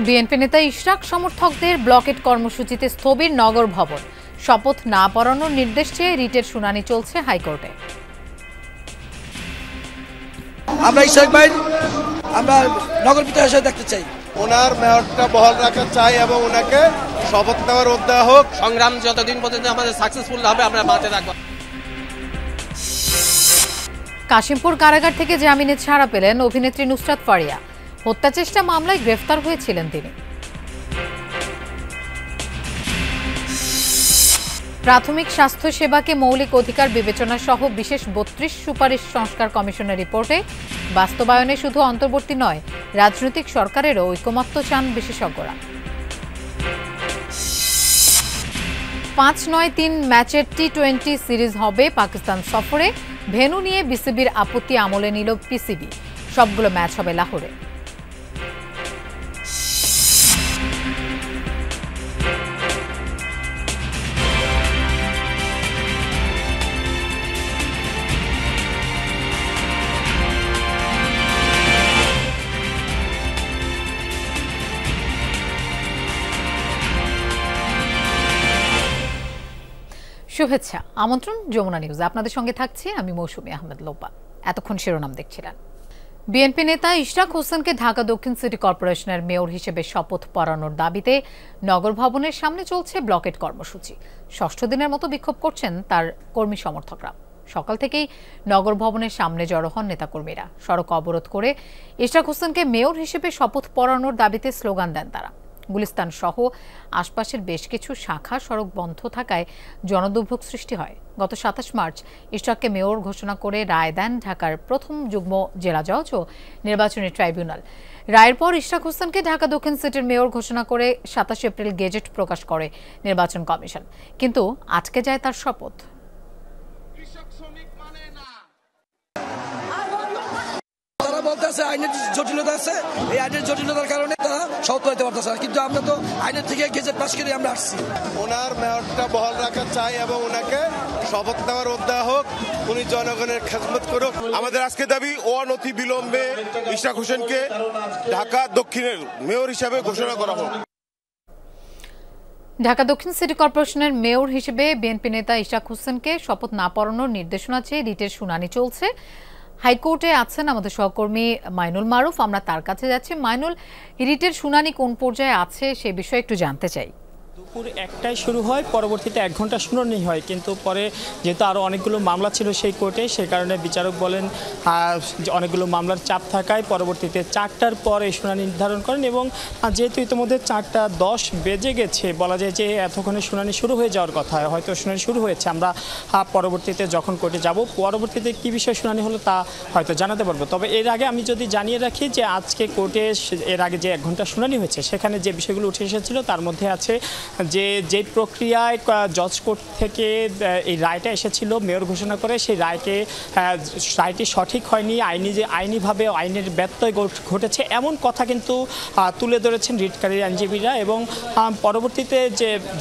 BNP নেতা ইশরাক সমর্থকদের blockade কর্মসূচিতে স্থবির নগর ভবন। শপথ না পড়ানোর নির্দেশ চেয়ে রিটের শুনানি চলছে হাইকোর্টে। আমরা ইশরাক ভাই আমরা নগর বিধায়ক হিসেবে দেখতে চাই। ওনার মেয়রটা বহাল রাখা চাই এবং ওনাকে শপথ নেওয়ার অধ্যায় হোক। সংগ্রাম যতদিন পর্যন্ত আমাদের সাকসেসফুল হবে আমরা বাঁচে থাকবো। কাশিমপুর কারাগার থেকে জামিনে ছাড়া পেলেন অভিনেত্রী নুসরাত ফারিয়া। হত্যা চেষ্টা মামলায় গ্রেফতার হয়েছিলেন তিনি। প্রাথমিক স্বাস্থ্য সেবাকে মৌলিক অধিকার বিবেচনা সহ বিশেষ ৩২ সুপারিশ সংস্কার কমিশনের রিপোর্টে বাস্তবায়নে শুধু অন্তর্বর্তী নয়, রাজনৈতিক সরকারেরও ঐকমত্য চান বিশেষজ্ঞরা। ৫-৯-৩ ম্যাচের টি-20 সিরিজ হবে পাকিস্তান সফরে। ভেন্যু নিয়ে বিসিবির আপত্তি আমলে নিল পিসিবি। সবগুলো ম্যাচ হবে লাহোরে। শুভেচ্ছা, আমন্ত্রণ যমুনা নিউজ। আপনাদের সঙ্গে থাকছি আমি মৌসুমী আহমেদ লোপা। এতক্ষণ শিরোনাম দেখছিলেন। বিএনপি নেতা ইশরাক হোসেনকে ঢাকা দক্ষিণ সিটি কর্পোরেশনের মেয়র হিসেবে শপথ পড়ানোর দাবিতে নগর ভবনের সামনে চলছে ব্লকেট কর্মসূচি। ষষ্ঠ দিনের মতো বিক্ষোভ করছেন তার কর্মী সমর্থকরা। সকাল থেকেই নগর ভবনের সামনে জড়ো হন নেতাকর্মীরা। সড়ক অবরোধ করে ইশরাক হোসেনকে মেয়র হিসেবে শপথ পড়ানোর দাবিতে স্লোগান দেন তারা। গুলিস্তান সহ আশপাশের বেশ কিছু শাখা সড়ক বন্ধ থাকায় জনদুর্ভোগ সৃষ্টি হয়। গত ২৭ মার্চ ইশরাককে মেয়র ঘোষণা করে রায় দেন ঢাকার প্রথম যুগ্ম জেলা জজ ও নির্বাচনী ট্রাইব্যুনাল। রায়ের পর ইশরাক হোসেনকে ঢাকা দক্ষিণ সিটির মেয়র ঘোষণা করে ২৭ এপ্রিল গেজেট প্রকাশ করে নির্বাচন কমিশন। কিন্তু আজকে যায় তার শপথ। বলতেছে আইনের জটিলতা আছে, এই আইনের জটিলতার কারণে তারা শপথ নিতে পারতেছে না। কিন্তু আমরা তো আইনের থেকে গেজেট পাস করে আমরা আসছি। ওনার মেয়রটা বহাল রাখা চাই এবং ওনাকে শপথ নেওয়ার অধ্যায় হোক। উনি জনগণের খেদমত করুক। আমাদের আজকে দাবি অনতি বিলম্বে ইশরাক হোসেনকে ঢাকা দক্ষিণের মেয়র হিসাবে ঘোষণা করা হোক। ঢাকা দক্ষিণ সিটি কর্পোরেশনের মেয়র হিসেবে বিএনপি নেতা ইশরাক হোসেনকে শপথ না পড়ানোর নির্দেশনা চেয়ে রিটের শুনানি চলছে। হাইকোর্টে আছেন আমাদের সহকর্মী মাইনুল মারুফ। আমরা তার কাছে যাচ্ছি। মাইনুল, রিটের শুনানি কোন পর্যায়ে আছে সে বিষয়ে একটু জানতে চাই। দুপুর ১টায় শুরু হয়, পরবর্তীতে ১ ঘন্টা শুনানি হয়। কিন্তু পরে যেহেতু আরও অনেকগুলো মামলা ছিল সেই কোর্টে, সেই কারণে বিচারক বলেন অনেকগুলো মামলার চাপ থাকায় পরবর্তীতে ৪টার পর এই শুনানি নির্ধারণ করেন। এবং যেহেতু ইতিমধ্যে ৪:১০ বেজে গেছে, বলা যায় যে এতক্ষণে শুনানি শুরু হয়ে যাওয়ার কথা। হয়তো শুনানি শুরু হয়েছে, আমরা পরবর্তীতে যখন কোর্টে যাব পরবর্তীতে কী বিষয়ে শুনানি হলো তা হয়তো জানাতে পারবো। তবে এর আগে আমি যদি জানিয়ে রাখি যে আজকে কোর্টে এর আগে যে ১ ঘন্টা শুনানি হয়েছে সেখানে যে বিষয়গুলো উঠে এসেছিল তার মধ্যে আছে যে প্রক্রিয়ায় জজ কোর্ট থেকে এই রায়টা এসেছিল মেয়র ঘোষণা করে, সেই রায়টি সঠিক হয়নি, আইনিভাবে আইনের ব্যত্যয় ঘটেছে এমন কথা কিন্তু তুলে ধরেছেন রিটকারী আইনজীবীরা। এবং পরবর্তীতে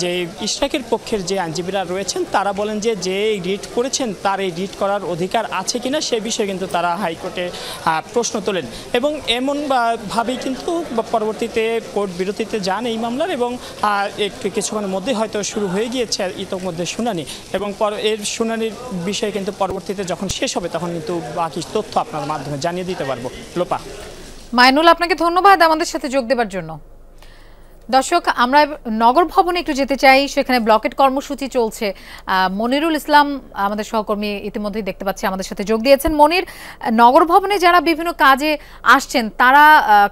যে ইশরাকের পক্ষের যে আইনজীবীরা রয়েছেন তারা বলেন যে রিট করেছেন তার এই রিট করার অধিকার আছে কিনা সে বিষয়ে কিন্তু তারা হাইকোর্টে প্রশ্ন তোলেন। এবং এমনভাবেই কিন্তু পরবর্তীতে কোর্ট বিরতিতে যান এই মামলার। এবং একটু কিছুক্ষণের মধ্যে হয়তো শুরু হয়ে গিয়েছে ইতিমধ্যে শুনানি। এবং এর শুনানির বিষয়ে কিন্তু পরবর্তীতে যখন শেষ হবে তখন কিন্তু বাকি তথ্য আপনার মাধ্যমে জানিয়ে দিতে পারবো। লোপা। মাইনুল, আপনাকে ধন্যবাদ আমাদের সাথে যোগ দেওয়ার জন্য। দর্শক, আমরা নগর ভবনে একটু যেতে চাই। সেখানে ব্লকেট কর্মসূচি চলছে। মনিরুল ইসলাম আমাদের সহকর্মী ইতিমধ্যেই দেখতে পাচ্ছি আমাদের সাথে যোগ দিয়েছেন। মনির, নগর ভবনে যারা বিভিন্ন কাজে আসছেন তারা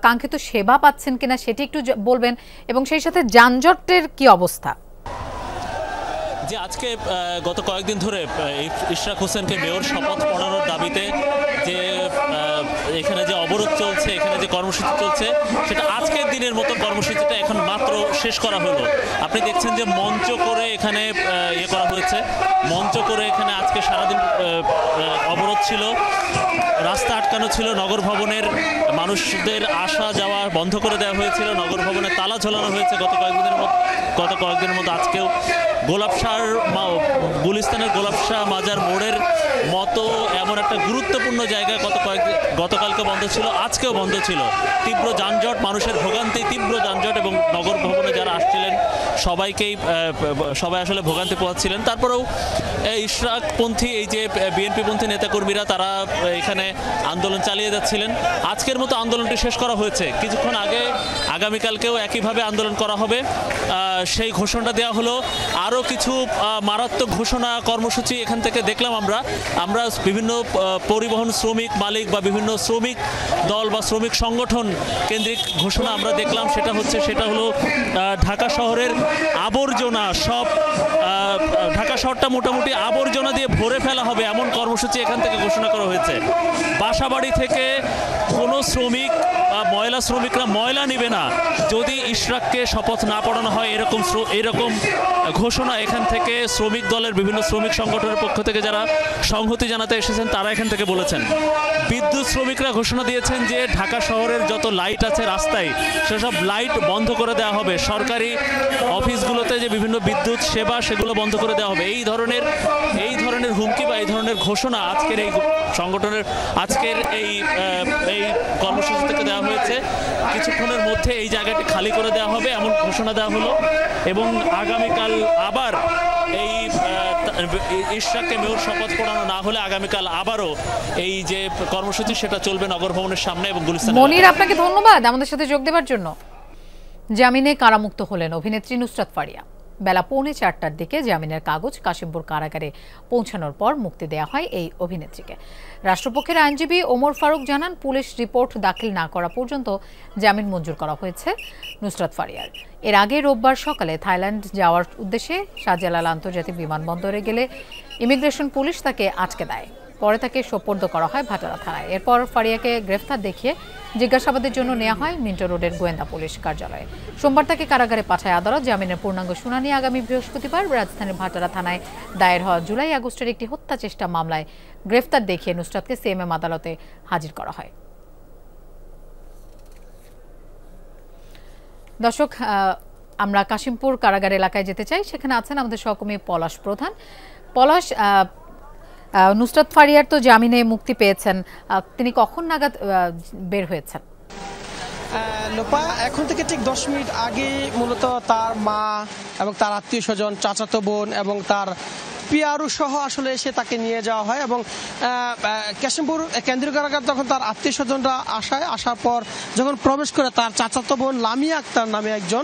কাঙ্ক্ষিত সেবা পাচ্ছেন কিনা সেটি একটু বলবেন, এবং সেই সাথে যানজটের কি অবস্থা? যে আজকে গত কয়েকদিন ধরে ইশরাক হোসেনকে মেয়র শপথ পড়ানোর দাবিতে যে এখানে যে অবরোধ চলছে, এখানে যে কর্মসূচি চলছে, সেটা আজকের দিনের মতো কর্মসূচিটা এখন মাত্র শেষ করা হলো। আপনি দেখছেন যে মঞ্চ করে এখানে করা হয়েছে, মঞ্চ করে এখানে আজকে সারাদিন অবরোধ ছিল, রাস্তা আটকানো ছিল, নগর ভবনের মানুষদের আসা যাওয়া বন্ধ করে দেওয়া হয়েছিল, নগর ভবনে তালা ঝোলানো হয়েছে গত কয়েকদিনের মধ্যে আজকেও। গুলিস্তানের গোলাপশাহ মাজার মোড়ের মতো এমন একটা গুরুত্বপূর্ণ জায়গায় গতকালকে বন্ধ ছিল, আজকেও বন্ধ ছিল। তীব্র যানজট, মানুষের ভোগান্তি, তীব্র যানজট এবং নগর ভবনে যারা আসছিলেন সবাই আসলে ভোগান্তি পোহাচ্ছিলেন। তারপরেও ইশরাকপন্থী এই যে বিএনপিপন্থী নেতাকর্মীরা তারা এখানে আন্দোলন চালিয়ে যাচ্ছিলেন। আজকের মতো আন্দোলনটি শেষ করা হয়েছে, কিছুক্ষণ আগে আগামীকালকেও একইভাবে আন্দোলন করা হবে সেই ঘোষণা দেওয়া হলো। আরও কিছু মারাত্মক ঘোষণা কর্মসূচি এখান থেকে দেখলাম আমরা বিভিন্ন পরিবহন শ্রমিক মালিক বা বিভিন্ন শ্রমিক দল বা শ্রমিক সংগঠন কেন্দ্রিক ঘোষণা আমরা দেখলাম। সেটা হলো ঢাকা শহরের আবর্জনা ঢাকা শহরটা মোটামুটি আবর্জনা দিয়ে ভরে ফেলা হবে এমন কর্মসূচি এখান থেকে ঘোষণা করা হয়েছে। বাসাবাড়ি থেকে কোনো শ্রমিক ময়লা শ্রমিকরা ময়লা নেবে না যদি ইশরাককে শপথ না পড়ানো হয়, এরকম ঘোষণা এখান থেকে শ্রমিক দলের বিভিন্ন শ্রমিক সংগঠনের পক্ষ থেকে যারা সংহতি জানাতে এসেছেন তারা এখান থেকে বলেছেন। বিদ্যুৎ শ্রমিকরা ঘোষণা দিয়েছেন যে ঢাকা শহরের যত লাইট আছে রাস্তায় সেসব লাইট বন্ধ করে দেওয়া হবে, সরকারি অফিসগুলোতে যে বিভিন্ন বিদ্যুৎ সেবা সেগুলো বন্ধ করে দেওয়া হবে। এই ধরনের হুমকি বা এই ধরনের ঘোষণা আজকের এই সংগঠনের আজকের এই কর্মসূচি থেকে দেওয়া হয়েছে। কিছুক্ষণের মধ্যে এই জায়গাটি খালি করে দেওয়া হবে এমন ঘোষণা দেওয়া হলো এবং আগামীকাল আবার এই ইশরাককে মেয়র শপথ পড়ানো না হলে আগামীকাল আবারও এই যে কর্মসূচি সেটা চলবে নগর ভবনের সামনে এবং গুলিস্তান। মনির, আপনাকে ধন্যবাদ আমাদের সাথে যোগ দেওয়ার জন্য। জামিনে কারামুক্ত হলেন অভিনেত্রী নুসরাত ফারিয়া। বেলা 4:45টার দিকে জামিনের কাগজ কাশিমপুর কারাগারে পৌঁছানোর পর মুক্তি দেওয়া হয় এই অভিনেত্রীকে। রাষ্ট্রপক্ষের আইনজীবী ওমর ফারুক জানান, পুলিশ রিপোর্ট দাখিল না করা পর্যন্ত জামিন মঞ্জুর করা হয়েছে নুসরাত ফারিয়ার। এর আগে রোববার সকালে থাইল্যান্ড যাওয়ার উদ্দেশ্যে শাহজালাল আন্তর্জাতিক বিমানবন্দরে গেলে ইমিগ্রেশন পুলিশ তাকে আটকে দেয়। পরে তাকে সোপর্দ করা হয় ভাটারা থানায়। এরপর ফারিয়াকে গ্রেফতার দেখিয়ে জিজ্ঞাসাবাদের জন্য নেওয়া হয় মিন্টো রোডের গোয়েন্দা পুলিশ কার্যালয়ে। সোমবার তাকে কারাগারে পাঠায় আদালত। জামিনের পূর্ণাঙ্গ শুনানি আগামী বৃহস্পতিবার। রাজধানীর ভাটারা থানায় দায়ের হওয়া জুলাই আগস্টের একটি হত্যা চেষ্টা মামলায় গ্রেফতার দেখিয়ে নুসরাতকে সিএমএম আদালতে হাজির করা হয়। দর্শক, আমরা কাশিমপুর কারাগার এলাকায় যেতে চাই। সেখানে আছেন আমাদের সহকর্মী পলাশ প্রধান। পলাশ, নুসরাত ফারিয়ার তো জামিনে মুক্তি পেয়েছেন, তিনি কখন নাগাদ বের হয়েছেন? লোপা, এখন থেকে ঠিক 10 মিনিট আগে মূলত তার মা এবং তার আত্মীয় স্বজন, চাচাতো বোন এবং তার পিয়ারু সহ আসলে এসে তাকে নিয়ে যাওয়া হয় এবং কাশিমপুর কেন্দ্রীয় কারাগার তখন তার আত্মীয় স্বজনরা আসার পর যখন প্রবেশ করে তার চাচাতো বোন লামিয়া আক্তার নামে একজন,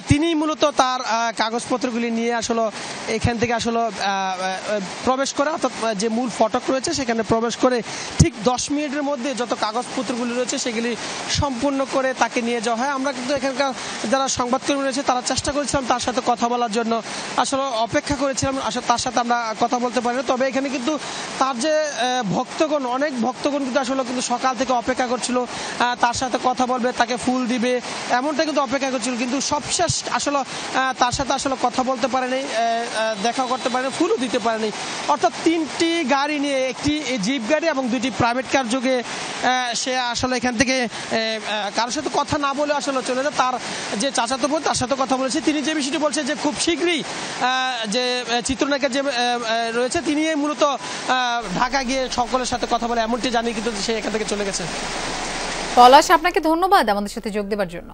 তিনি মূলত তার কাগজপত্রগুলি নিয়ে আসলে এখান থেকে আসলে প্রবেশ করে, অর্থাৎ যে মূল ফটক রয়েছে সেখানে প্রবেশ করে ঠিক 10 মিনিটের মধ্যে যত কাগজপত্রগুলি রয়েছে সেগুলি সম্পূর্ণ করে তাকে নিয়ে যাওয়া হয়। আমরা কিন্তু এখানকার যারা সংবাদকর্মী রয়েছে তারা চেষ্টা করেছিলাম তার সাথে কথা বলার জন্য, আসলে অপেক্ষা করেছিলাম আসলে তার সাথে আমরা কথা বলতে পারি না। তবে এখানে কিন্তু তার যে ভক্তগণ, অনেক ভক্তগণ কিন্তু আসলে কিন্তু সকাল থেকে অপেক্ষা করছিল তার সাথে কথা বলবে, তাকে ফুল দিবে, এমনটা কিন্তু অপেক্ষা করছিল। কিন্তু সবশেষ আসলে তার সাথে আসলে কথা বলতে পারেনি, দেখা করতে পারেনি, ফুলও দিতে পারেনি। অর্থাৎ 3টি গাড়ি নিয়ে, একটি জিপ গাড়ি এবং 2টি প্রাইভেট কার যোগে সে আসলে এখান থেকে কারোর সাথে কথা না বলে আসলে চলে যায়। তার যে চাচাতো বোন তার সাথে কথা বলেছে, তিনি যে বিষয়টি বলছে যে খুব শীঘ্রই যে চিত্রনায়িকা যে রয়েছে তিনি মূলত ঢাকা গিয়ে সকলের সাথে কথা বলে এমনটি জানি, কিন্তু সে এখান থেকে চলে গেছে। পলাশ, আপনাকে ধন্যবাদ আমাদের সাথে যোগ দেওয়ার জন্য।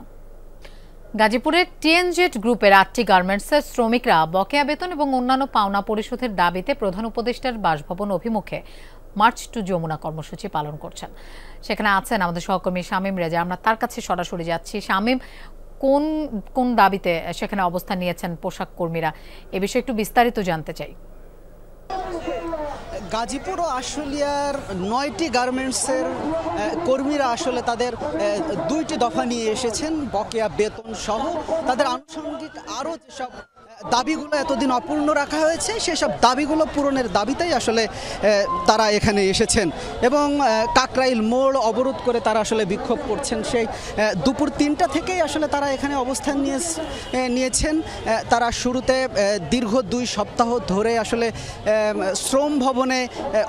গাজীপুরের টিএনজেড গ্রুপের 8টি গার্মেন্টসের শ্রমিকরা বকেয়া বেতন এবং অন্যান্য পাওনা পরিশোধের দাবিতে প্রধান উপদেষ্টার বাসভবন অভিমুখে মার্চ টু যমুনা কর্মসূচি পালন করছেন। সেখানে আছেন আমাদের সহকর্মী শামীম রেজা। আমরা তার কাছে সরাসরি যাচ্ছি। শামীম, কোন কোন দাবিতে সেখানে অবস্থান নিয়েছেন পোশাক কর্মীরা, এ বিষয়ে একটু বিস্তারিত জানতে চাই। গাজীপুর ও আশুলিয়ার 9টি গার্মেন্টসের কর্মীরা আসলে তাদের 2টি দফা নিয়ে এসেছেন, বকেয়া বেতন সহ তাদের আনুষঙ্গিক আরও যেসব দাবিগুলো এতদিন অপূর্ণ রাখা হয়েছে সেসব দাবিগুলো পূরণের দাবিতেই আসলে তারা এখানে এসেছেন এবং কাকরাইল মোড় অবরোধ করে তারা আসলে বিক্ষোভ করছেন। সেই দুপুর 3টা থেকেই আসলে তারা এখানে অবস্থান নিয়েছেন। তারা শুরুতে দীর্ঘ 2 সপ্তাহ ধরে আসলে শ্রম ভবনে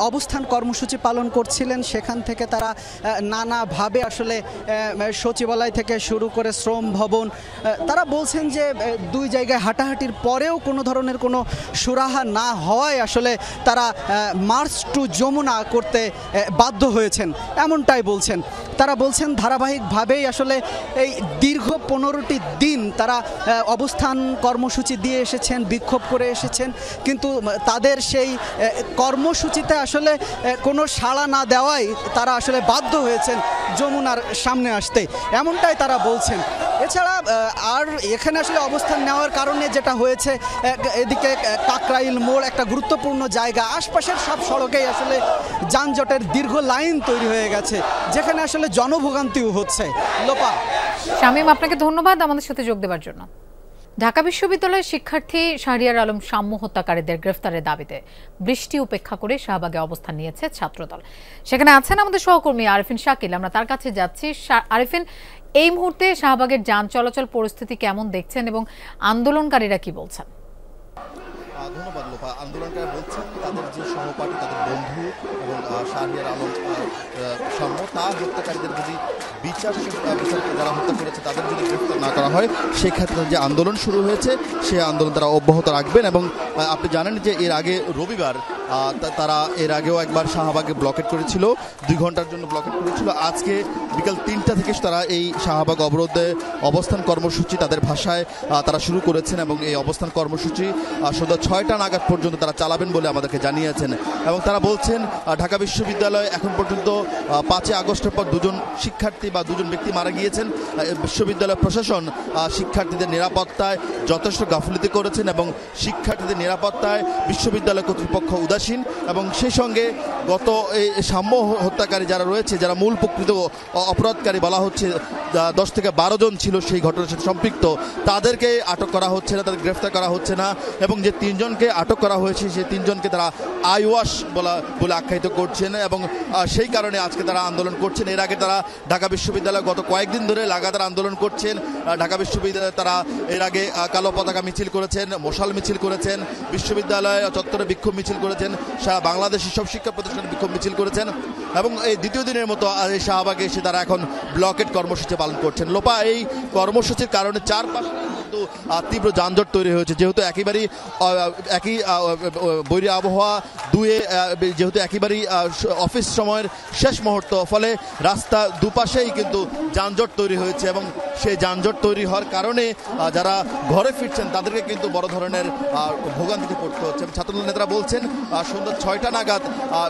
অবস্থান কর্মসূচি পালন করছিলেন। সেখান থেকে তারা নানাভাবে আসলে সচিবালয় থেকে শুরু করে শ্রম ভবন, তারা বলছেন যে 2 জায়গায় হাঁটাহাঁটির পরেও কোনো ধরনের কোনো সুরাহা না হওয়ায় আসলে তারা মার্চ টু যমুনা করতে বাধ্য হয়েছেন, এমনটাই বলছেন। তারা বলছেন ধারাবাহিকভাবেই আসলে এই দীর্ঘ 15টি দিন তারা অবস্থান কর্মসূচি দিয়ে এসেছেন, বিক্ষোভ করে এসেছেন, কিন্তু তাদের সেই কর্মসূচিতে আসলে কোনো সাড়া না দেওয়ায় তারা আসলে বাধ্য হয়েছেন যমুনার সামনে আসতে, এমনটাই তারা বলছেন। এছাড়া আর এখানে আসলে অবস্থান নেওয়ার কারণে যেটা হয়েছে, এদিকে কাকরাইল মোড় একটা গুরুত্বপূর্ণ জায়গা, আশপাশের সব সড়কেই আসলে যানজটের দীর্ঘ লাইন তৈরি হয়ে গেছে, যেখানে আসলে জনভোগান্তিও হচ্ছে। লোপা। শামীম, আপনাকে ধন্যবাদ আমাদের সাথে যোগ দেওয়ার জন্য। ঢাকা বিশ্ববিদ্যালয়ের শিক্ষার্থী শাহরিয়ার আলম শাম্য হত্যাকারীদের গ্রেফতারের দাবিতে বৃষ্টি উপেক্ষা করে শাহবাগে অবস্থান নিয়েছে ছাত্রদল। সেখানে আছেন আমাদের সহকর্মী আরিফিন শাকিল, আমরা তার কাছে যাচ্ছি। আরিফিন, এই মুহূর্তে শাহবাগের যান চলাচল পরিস্থিতি কেমন দেখছেন এবং আন্দোলনকারীরা কি বলছেন? ধন্যবাদ লোপা। আন্দোলনকারী বলছেন তাদের যে সহপাঠী, তাদের বন্ধু এবং শাহরিয়ার আলম শাম্য, তার হত্যাকারীদের যদি বিচারকে যারা হত্যা করেছে তাদের যদি গ্রেফতার না করা হয়, সেক্ষেত্রে যে আন্দোলন শুরু হয়েছে সেই আন্দোলন তারা অব্যাহত রাখবেন। এবং আপনি জানেন যে এর আগে রবিবার তারা এর আগেও একবার শাহবাগে ব্লকেট করেছিল, 2 ঘন্টার জন্য ব্লকেট করেছিল। আজকে বিকাল 3টা থেকে তারা এই শাহবাগ অবরোধে অবস্থান কর্মসূচি তাদের ভাষায় তারা শুরু করেছেন এবং এই অবস্থান কর্মসূচি সন্ধ্যা 6টা নাগাদ পর্যন্ত তারা চালাবেন বলে আমাদেরকে জানিয়েছেন। এবং তারা বলছেন ঢাকা বিশ্ববিদ্যালয়ে এখন পর্যন্ত 5 আগস্টের পর 2জন শিক্ষার্থী বা 2জন ব্যক্তি মারা গিয়েছেন। বিশ্ববিদ্যালয় প্রশাসন শিক্ষার্থীদের নিরাপত্তায় যথেষ্ট গাফিলতি করেছেন এবং শিক্ষার্থীদের নিরাপত্তায় বিশ্ববিদ্যালয় কর্তৃপক্ষ উদাসীন। এবং সেই সঙ্গে গত এই শাম্য হত্যাকারী যারা রয়েছে, যারা মূল প্রকৃত অপরাধকারী বলা হচ্ছে, 10 থেকে 12 জন ছিল সেই ঘটনার সাথে সম্পৃক্ত, তাদেরকে আটক করা হচ্ছে না, তাদের গ্রেফতার করা হচ্ছে না। এবং যে 3 জনকে আটক করা হয়েছে সেই 3 জনকে তারা আইওয়াশ বলে আখ্যায়িত করছেন এবং সেই কারণে আজকে তারা আন্দোলন করছেন। এর আগে তারা ঢাকা বিশ্ববিদ্যালয়ে গত কয়েকদিন ধরে লাগাতার আন্দোলন করছেন। ঢাকা বিশ্ববিদ্যালয়ে তারা এর আগে কালো পতাকা মিছিল করেছেন, মশাল মিছিল করেছেন, বিশ্ববিদ্যালয় চত্বরে বিক্ষোভ মিছিল করেছেন, সারা বাংলাদেশের সব শিক্ষা প্রতিষ্ঠানে বিক্ষোভ মিছিল করেছেন এবং এই দ্বিতীয় দিনের মতো এই শাহবাগে এসে তারা এখন ব্লকেট কর্মসূচি পালন করছেন। লোপা, এই কর্মসূচির কারণে চারপাশে কিন্তু তীব্র যানজট তৈরি হয়েছে, যেহেতু একেবারেই একই বৈরী আবহাওয়া, যেহেতু একেবারেই অফিস সময়ের শেষ মুহূর্ত, ফলে রাস্তা দুপাশেই কিন্তু যানজট তৈরি হয়েছে এবং সেই যানজট তৈরি হওয়ার কারণে যারা ঘরে ফিরছেন তাদেরকে কিন্তু বড় ধরনের ভোগান্তিতে পড়তে হচ্ছে। ছাত্রদল নেতারা বলছেন সন্ধ্যা 6টা নাগাদ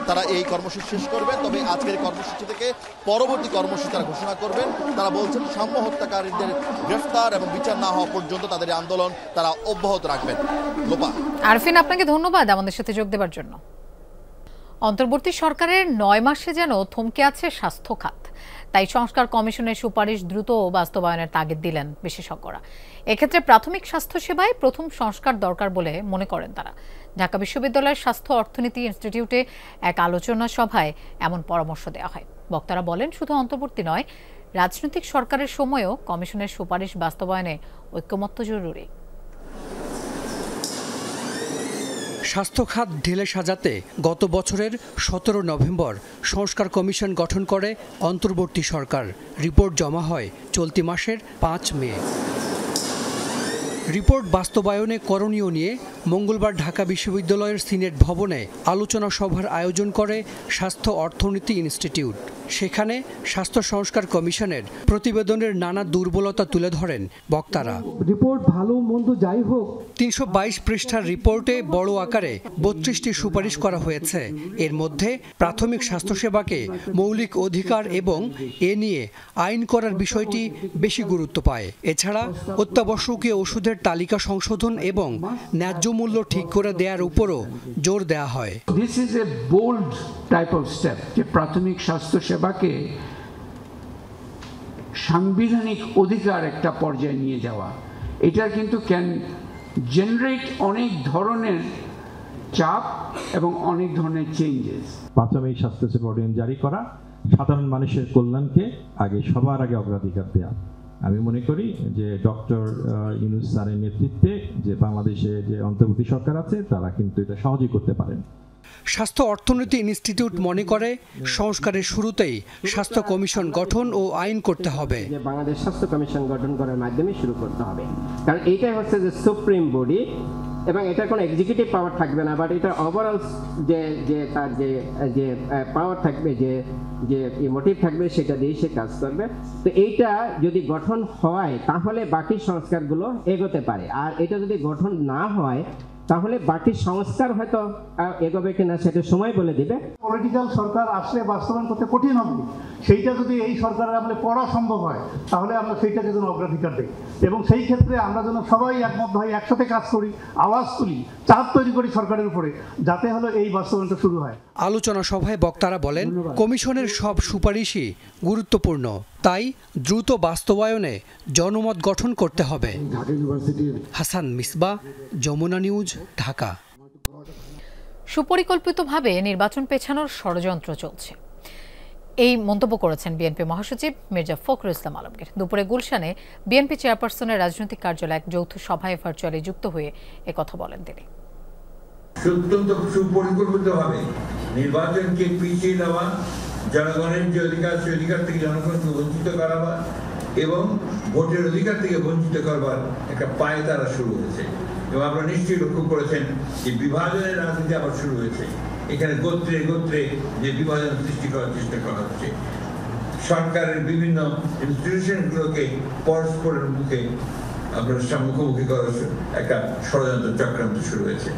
তারা এই কর্মসূচি শেষ করবেন, তবে আজকের কর্মসূচি থেকে পরবর্তী কর্মসূচি তারা ঘোষণা করবেন। তারা বলছেন শাম্য হত্যাকারীদের গ্রেফতার এবং বিচার না হওয়া পর্যন্ত তাদের আন্দোলন তারা অব্যাহত রাখবেন। লোপা। আরফিন, আপনাকে ধন্যবাদ আমাদের সাথে যোগ দেওয়ার জন্য। অন্তর্বর্তী সরকারের 9 মাসে যেন থমকে আছে স্বাস্থ্য খাত, তাই সংস্কার কমিশনের সুপারিশ দ্রুত বাস্তবায়নের তাগিদ দিলেন বিশেষজ্ঞরা। এক্ষেত্রে প্রাথমিক স্বাস্থ্যসেবায় প্রথম সংস্কার দরকার বলে মনে করেন তারা। ঢাকা বিশ্ববিদ্যালয়ের স্বাস্থ্য অর্থনীতি ইনস্টিটিউটে এক আলোচনা সভায় এমন পরামর্শ দেওয়া হয়। বক্তারা বলেন, শুধু অন্তর্বর্তী নয়, রাজনৈতিক সরকারের সময়ও কমিশনের সুপারিশ বাস্তবায়নে ঐক্যমত্য জরুরি। স্বাস্থ্য খাত ঢেলে সাজাতে গত বছরের 17 নভেম্বর সংস্কার কমিশন গঠন করে অন্তর্বর্তী সরকার। রিপোর্ট জমা হয় চলতি মাসের 5 মে। রিপোর্ট বাস্তবায়নে করণীয় নিয়ে মঙ্গলবার ঢাকা বিশ্ববিদ্যালয়ের সিনেট ভবনে আলোচনা সভার আয়োজন করে স্বাস্থ্য অর্থনীতি ইনস্টিটিউট। সেখানে স্বাস্থ্য সংস্কার কমিশনের প্রতিবেদনের নানা দুর্বলতা তুলে ধরেন বক্তারা। রিপোর্ট ভালো মন্দ যাই হোক, 322 পৃষ্ঠার রিপোর্টে বড় আকারে 32টি সুপারিশ করা হয়েছে। এর মধ্যে প্রাথমিক স্বাস্থ্যসেবাকে মৌলিক অধিকার এবং এ নিয়ে আইন করার বিষয়টি বেশি গুরুত্ব পায়। এছাড়া অত্যাবশ্যকীয় ওষুধের তালিকা সংশোধন এবং ন্যায্য মূল্য ঠিক করে দেওয়ার উপরও জোর দেওয়া হয়। This is a bold type of step, যে প্রাথমিক স্বাস্থ্যসেবাকে সাংবিধানিক অধিকার একটা পর্যায়ে নিয়ে যাওয়া, এটা কিন্তু ক্যান জেনারেট অনেক ধরনের চাপ এবং অনেক ধরনের চেঞ্জেস। প্রাথমিক স্বাস্থ্যসেবা অর্ডিন্যান্স জারি করা, সাধারণ মানুষের কল্যাণকে সবার আগে অগ্রাধিকার দেওয়া, আমি মনে করি যে ডক্টর ইউনূস স্যারের নেতৃত্বে যে বাংলাদেশে যে অন্তর্বর্তী সরকার আছে তারা কিন্তু এটা সহজেই করতে পারেন। স্বাস্থ্য অর্থনীতি ইনস্টিটিউট মনে করে সংস্কারের শুরুতেই স্বাস্থ্য কমিশন গঠন ও আইন করতে হবে। বাংলাদেশ স্বাস্থ্য কমিশন গঠন করার মাধ্যমে শুরু করতে হবে, কারণ এইটাই হচ্ছে যে সুপ্রিম বডি এবং এটার কোনো এক্সিকিউটিভ পাওয়ার থাকবে না, বাট এটা ওভারঅল যে তার যে পাওয়ার থাকবে, যে মোটিভ থাকবে সেটা দিয়ে সে কাজ করবে। তো এইটা যদি গঠন হয় তাহলে বাকি সংস্কারগুলো এগোতে পারে, আর এটা যদি গঠন না হয় তাহলে বাকি সংস্কার হয়তো এগোবে কিনা সেটা সময় বলে দিবে। পলিটিক্যাল সরকার আসলে বাস্তবায়ন করতে কঠিন হবে, সেইটা যদি এই সরকারের আমলে পড়া সম্ভব হয় তাহলে আমরা সেইটাকে যেন অগ্রাধিকার দিই এবং সেই ক্ষেত্রে আমরা যেন সবাই একমত হই, একসাথে কাজ করি, আওয়াজ তুলি, চাপ তৈরি করি সরকারের উপরে, যাতে হলো এই বাস্তবায়নটা শুরু হয়। আলোচনা সভায় বক্তারা বলেন, কমিশনের সব সুপারিশই গুরুত্বপূর্ণ, তাই দ্রুত বাস্তবায়নে জনমত গঠন করতে হবে। হাসান মিসবাহ, যমুনা নিউজ, ঢাকা। সুপরিকল্পিতভাবে নির্বাচন পেছানোর ষড়যন্ত্র চলছে, এই মন্তব্য করেছেন বিএনপি মহাসচিব মির্জা ফখরুল ইসলাম আলমগীর। দুপুরে গুলশানে বিএনপি চেয়ারপারসনের রাজনৈতিক কার্যালয়ে এক যৌথ সভায় ভার্চুয়ালি যুক্ত হয়ে একথা বলেন তিনি। অত্যন্ত সুপরিকল্পিতভাবে নির্বাচনকে পিছিয়ে দেওয়া, জনগণের যে অধিকার সেই অধিকার থেকে জনগণকে বঞ্চিত করাবার এবং ভোটের অধিকার থেকে বঞ্চিত করবার একটা পায়তারা শুরু হয়েছে। এবং আপনারা নিশ্চয়ই লক্ষ্য করেছেন যে বিভাজনের রাজনীতি আবার শুরু হয়েছে। এখানে গোত্রে গোত্রে যে বিভাজন সৃষ্টি করার চেষ্টা করা হচ্ছে, সরকারের বিভিন্ন ইনস্টিটিউশনগুলোকে পরস্পরের মুখে আপনার মুখোমুখি করার একটা ষড়যন্ত্র চক্রান্ত শুরু হয়েছে।